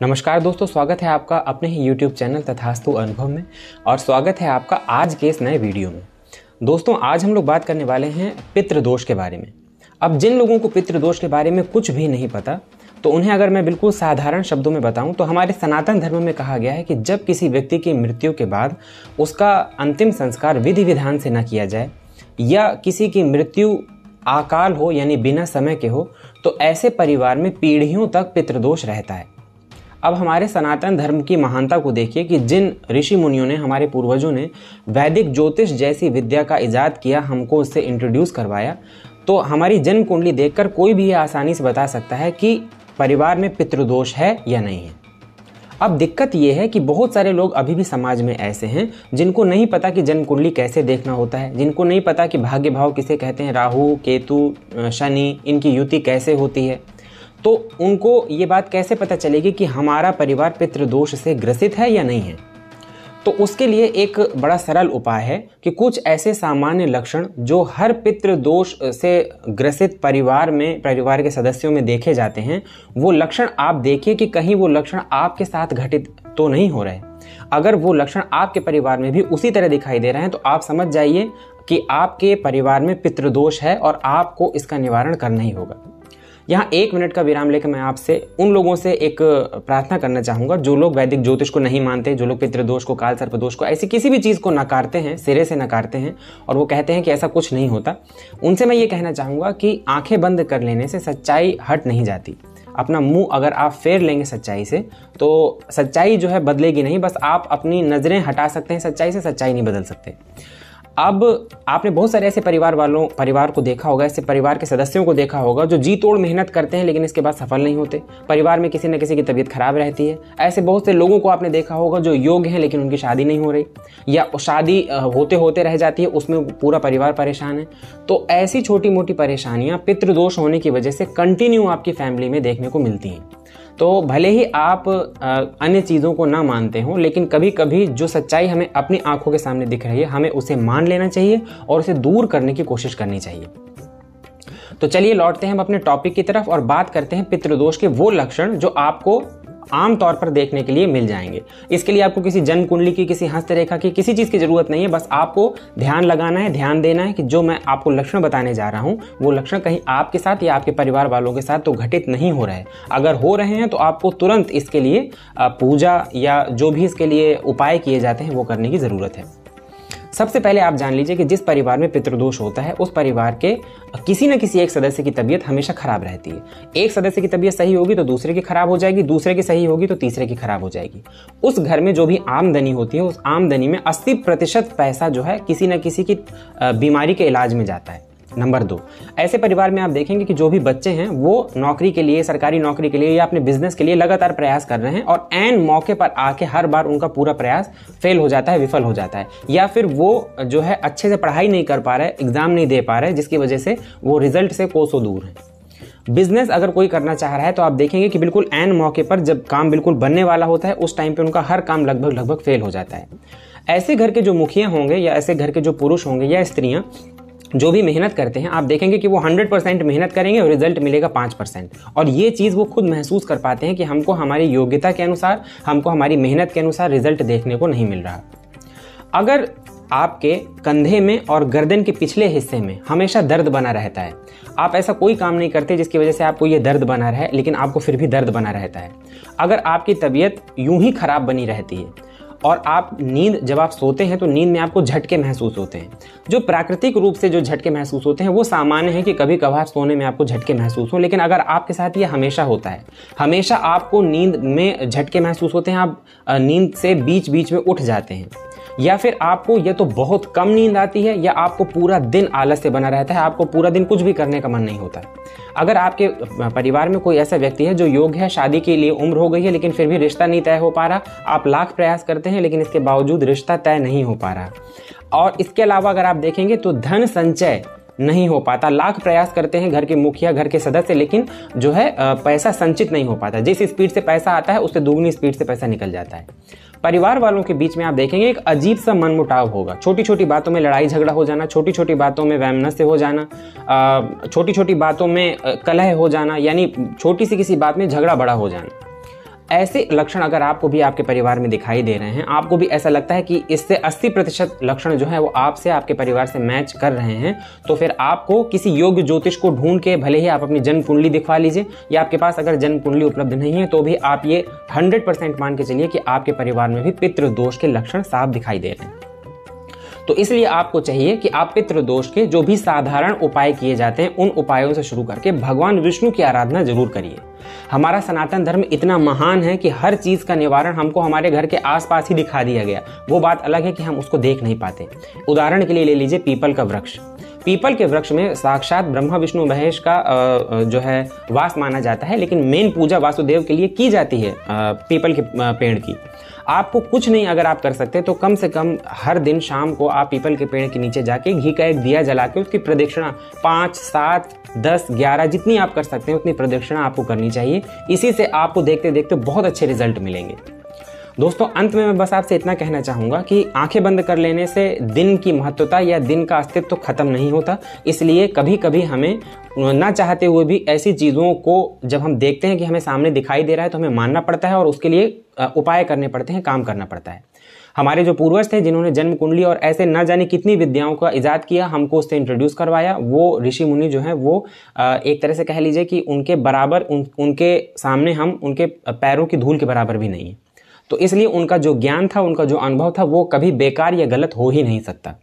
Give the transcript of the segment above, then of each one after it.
नमस्कार दोस्तों, स्वागत है आपका अपने ही YouTube चैनल तथास्तु अनुभव में और स्वागत है आपका आज के इस नए वीडियो में। दोस्तों, आज हम लोग बात करने वाले हैं पितृदोष के बारे में। अब जिन लोगों को पितृदोष के बारे में कुछ भी नहीं पता, तो उन्हें अगर मैं बिल्कुल साधारण शब्दों में बताऊं तो हमारे सनातन धर्म में कहा गया है कि जब किसी व्यक्ति की मृत्यु के बाद उसका अंतिम संस्कार विधि विधान से न किया जाए या किसी की मृत्यु अकाल हो यानी बिना समय के हो, तो ऐसे परिवार में पीढ़ियों तक पितृदोष रहता है। अब हमारे सनातन धर्म की महानता को देखिए कि जिन ऋषि मुनियों ने, हमारे पूर्वजों ने वैदिक ज्योतिष जैसी विद्या का इजाद किया, हमको उससे इंट्रोड्यूस करवाया, तो हमारी जन्म कुंडली देखकर कोई भी ये आसानी से बता सकता है कि परिवार में पितृदोष है या नहीं है। अब दिक्कत ये है कि बहुत सारे लोग अभी भी समाज में ऐसे हैं जिनको नहीं पता कि जन्म कुंडली कैसे देखना होता है, जिनको नहीं पता कि भाग्य भाव किसे कहते हैं, राहु केतु शनि इनकी युति कैसे होती है। तो उनको ये बात कैसे पता चलेगी कि हमारा परिवार पितृदोष से ग्रसित है या नहीं है। तो उसके लिए एक बड़ा सरल उपाय है कि कुछ ऐसे सामान्य लक्षण जो हर पितृदोष से ग्रसित परिवार के सदस्यों में देखे जाते हैं, वो लक्षण आप देखिए कि कहीं वो लक्षण आपके साथ घटित तो नहीं हो रहे। अगर वो लक्षण आपके परिवार में भी उसी तरह दिखाई दे रहे हैं तो आप समझ जाइए कि आपके परिवार में पितृदोष है और आपको इसका निवारण करना ही होगा। यहाँ 1 मिनट का विराम लेकर मैं आपसे उन लोगों से एक प्रार्थना करना चाहूँगा जो लोग वैदिक ज्योतिष को नहीं मानते, जो लोग पितृदोष को, काल सर्पदोष को, ऐसी किसी भी चीज़ को नकारते हैं, सिरे से नकारते हैं और वो कहते हैं कि ऐसा कुछ नहीं होता। उनसे मैं ये कहना चाहूँगा कि आंखें बंद कर लेने से सच्चाई हट नहीं जाती। अपना मुंह अगर आप फेर लेंगे सच्चाई से तो सच्चाई जो है बदलेगी नहीं, बस आप अपनी नज़रें हटा सकते हैं सच्चाई से, सच्चाई नहीं बदल सकते। अब आपने बहुत सारे ऐसे परिवार को देखा होगा, ऐसे परिवार के सदस्यों को देखा होगा जो जी तोड़ मेहनत करते हैं लेकिन इसके बाद सफल नहीं होते। परिवार में किसी न किसी की तबीयत खराब रहती है। ऐसे बहुत से लोगों को आपने देखा होगा जो योग्य हैं लेकिन उनकी शादी नहीं हो रही या शादी होते होते रह जाती है, उसमें पूरा परिवार परेशान है। तो ऐसी छोटी मोटी परेशानियां पितृदोष होने की वजह से कंटिन्यू आपकी फैमिली में देखने को मिलती हैं। तो भले ही आप अन्य चीज़ों को ना मानते हो, लेकिन कभी कभी जो सच्चाई हमें अपनी आंखों के सामने दिख रही है, हमें उसे मान लेना चाहिए और उसे दूर करने की कोशिश करनी चाहिए। तो चलिए लौटते हैं हम अपने टॉपिक की तरफ और बात करते हैं पितृदोष के वो लक्षण जो आपको आम तौर पर देखने के लिए मिल जाएंगे। इसके लिए आपको किसी जन्म कुंडली की, किसी हस्तरेखा की, किसी चीज की जरूरत नहीं है। बस आपको ध्यान लगाना है, ध्यान देना है कि जो मैं आपको लक्षण बताने जा रहा हूं वो लक्षण कहीं आपके साथ या आपके परिवार वालों के साथ तो घटित नहीं हो रहे हैं। अगर हो रहे हैं तो आपको तुरंत इसके लिए पूजा या जो भी इसके लिए उपाय किए जाते हैं वो करने की जरूरत है। सबसे पहले आप जान लीजिए कि जिस परिवार में पितृदोष होता है उस परिवार के किसी न किसी एक सदस्य की तबीयत हमेशा खराब रहती है। एक सदस्य की तबीयत सही होगी तो दूसरे की खराब हो जाएगी, दूसरे की सही होगी तो तीसरे की खराब हो जाएगी। उस घर में जो भी आमदनी होती है उस आमदनी में 80% पैसा जो है किसी न किसी की बीमारी के इलाज में जाता है। नंबर 2, ऐसे परिवार में आप देखेंगे कि जो भी बच्चे हैं वो नौकरी के लिए, सरकारी नौकरी के लिए या अपने बिजनेस के लिए लगातार प्रयास कर रहे हैं और ऐन मौके पर आके हर बार उनका पूरा प्रयास फेल हो जाता है, विफल हो जाता है, या फिर वो जो है अच्छे से पढ़ाई नहीं कर पा रहे, एग्जाम नहीं दे पा रहे, जिसकी वजह से वो रिजल्ट से कोसों दूर है। बिजनेस अगर कोई करना चाह रहा है तो आप देखेंगे कि बिल्कुल ऐन मौके पर जब काम बिल्कुल बनने वाला होता है उस टाइम पे उनका हर काम लगभग फेल हो जाता है। ऐसे घर के जो मुखिया होंगे या ऐसे घर के जो पुरुष होंगे या स्त्रियां जो भी मेहनत करते हैं, आप देखेंगे कि वो 100% मेहनत करेंगे और रिजल्ट मिलेगा 5%। और ये चीज़ वो खुद महसूस कर पाते हैं कि हमको हमारी योग्यता के अनुसार, हमको हमारी मेहनत के अनुसार रिजल्ट देखने को नहीं मिल रहा। अगर आपके कंधे में और गर्दन के पिछले हिस्से में हमेशा दर्द बना रहता है, आप ऐसा कोई काम नहीं करते जिसकी वजह से आपको ये दर्द बना रहे लेकिन आपको फिर भी दर्द बना रहता है, अगर आपकी तबीयत यूं ही खराब बनी रहती है और आप जब आप सोते हैं तो नींद में आपको झटके महसूस होते हैं, जो प्राकृतिक रूप से जो झटके महसूस होते हैं वो सामान्य है कि कभी कभार सोने में आपको झटके महसूस हो, लेकिन अगर आपके साथ ये हमेशा होता है, हमेशा आपको नींद में झटके महसूस होते हैं, आप नींद से बीच बीच में उठ जाते हैं, या फिर आपको या तो बहुत कम नींद आती है या आपको पूरा दिन आलस्य बना रहता है, आपको पूरा दिन कुछ भी करने का मन नहीं होता। अगर आपके परिवार में कोई ऐसा व्यक्ति है जो योग्य है, शादी के लिए उम्र हो गई है लेकिन फिर भी रिश्ता नहीं तय हो पा रहा, आप लाख प्रयास करते हैं लेकिन इसके बावजूद रिश्ता तय नहीं हो पा रहा, और इसके अलावा अगर आप देखेंगे तो धन संचय नहीं हो पाता, लाख प्रयास करते हैं घर के मुखिया, घर के सदस्य, लेकिन जो है पैसा संचित नहीं हो पाता, जिस स्पीड से पैसा आता है उससे दुगनी स्पीड से पैसा निकल जाता है। परिवार वालों के बीच में आप देखेंगे एक अजीब सा मनमुटाव होगा, छोटी छोटी बातों में लड़ाई झगड़ा हो जाना, छोटी छोटी बातों में वैमनस्य हो जाना, छोटी छोटी बातों में कलह हो जाना, यानी छोटी सी किसी बात में झगड़ा बड़ा हो जाना। ऐसे लक्षण अगर आपको भी आपके परिवार में दिखाई दे रहे हैं, आपको भी ऐसा लगता है कि इससे 80% लक्षण जो है वो आपसे, आपके परिवार से मैच कर रहे हैं, तो फिर आपको किसी योग्य ज्योतिष को ढूंढ के भले ही आप अपनी जन्म कुंडली दिखवा लीजिए, या आपके पास अगर जन्म कुंडली उपलब्ध नहीं है तो भी आप ये 100% मान के चलिए कि आपके परिवार में भी पितृदोष के लक्षण साफ दिखाई दे रहे हैं। तो इसलिए आपको चाहिए कि आप पितृदोष के जो भी साधारण उपाय किए जाते हैं उन उपायों से शुरू करके भगवान विष्णु की आराधना जरूर करिए। हमारा सनातन धर्म इतना महान है कि हर चीज का निवारण हमको हमारे घर के आसपास ही दिखा दिया गया। वो बात अलग है कि हम उसको देख नहीं पाते। उदाहरण के लिए ले लीजिए पीपल का वृक्ष। पीपल के वृक्ष में साक्षात ब्रह्मा विष्णु महेश का जो है वास माना जाता है, लेकिन मेन पूजा वासुदेव के लिए की जाती है पीपल के पेड़ की। आपको कुछ नहीं अगर आप कर सकते तो कम से कम हर दिन शाम को आप पीपल के पेड़ के नीचे जाके घी का एक दिया जला के उसकी प्रदक्षिणा 5, 7, 10, 11 जितनी आप कर सकते हैं उतनी प्रदक्षिणा आपको करनी चाहिए। इसी से आपको देखते देखते बहुत अच्छे रिजल्ट मिलेंगे। दोस्तों, अंत में मैं बस आपसे इतना कहना चाहूँगा कि आंखें बंद कर लेने से दिन की महत्वता या दिन का अस्तित्व तो खत्म नहीं होता। इसलिए कभी कभी हमें ना चाहते हुए भी ऐसी चीज़ों को जब हम देखते हैं कि हमें सामने दिखाई दे रहा है तो हमें मानना पड़ता है और उसके लिए उपाय करने पड़ते हैं, काम करना पड़ता है। हमारे जो पूर्वज थे जिन्होंने जन्म कुंडली और ऐसे न जाने कितनी विद्याओं का इजाद किया, हमको उससे इंट्रोड्यूस करवाया, वो ऋषि मुनि जो हैं वो एक तरह से कह लीजिए कि उनके बराबर उनके सामने हम उनके पैरों की धूल के बराबर भी नहीं है। तो इसलिए उनका जो ज्ञान था, उनका जो अनुभव था, वो कभी बेकार या गलत हो ही नहीं सकता।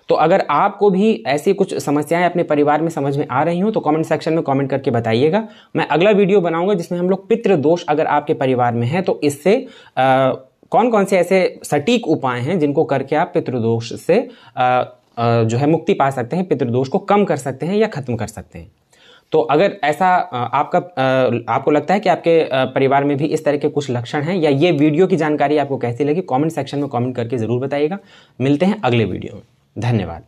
तो अगर आपको भी ऐसी कुछ समस्याएं अपने परिवार में समझ में आ रही हो तो कमेंट सेक्शन में कमेंट करके बताइएगा। मैं अगला वीडियो बनाऊंगा जिसमें हम लोग पितृदोष अगर आपके परिवार में है तो इससे कौन कौन से ऐसे सटीक उपाय हैं जिनको करके आप पितृदोष से जो है मुक्ति पा सकते हैं, पितृदोष को कम कर सकते हैं या खत्म कर सकते हैं। तो अगर ऐसा आपको लगता है कि आपके परिवार में भी इस तरह के कुछ लक्षण हैं या ये वीडियो की जानकारी आपको कैसी लगी, कमेंट सेक्शन में कमेंट करके जरूर बताइएगा। मिलते हैं अगले वीडियो में। धन्यवाद।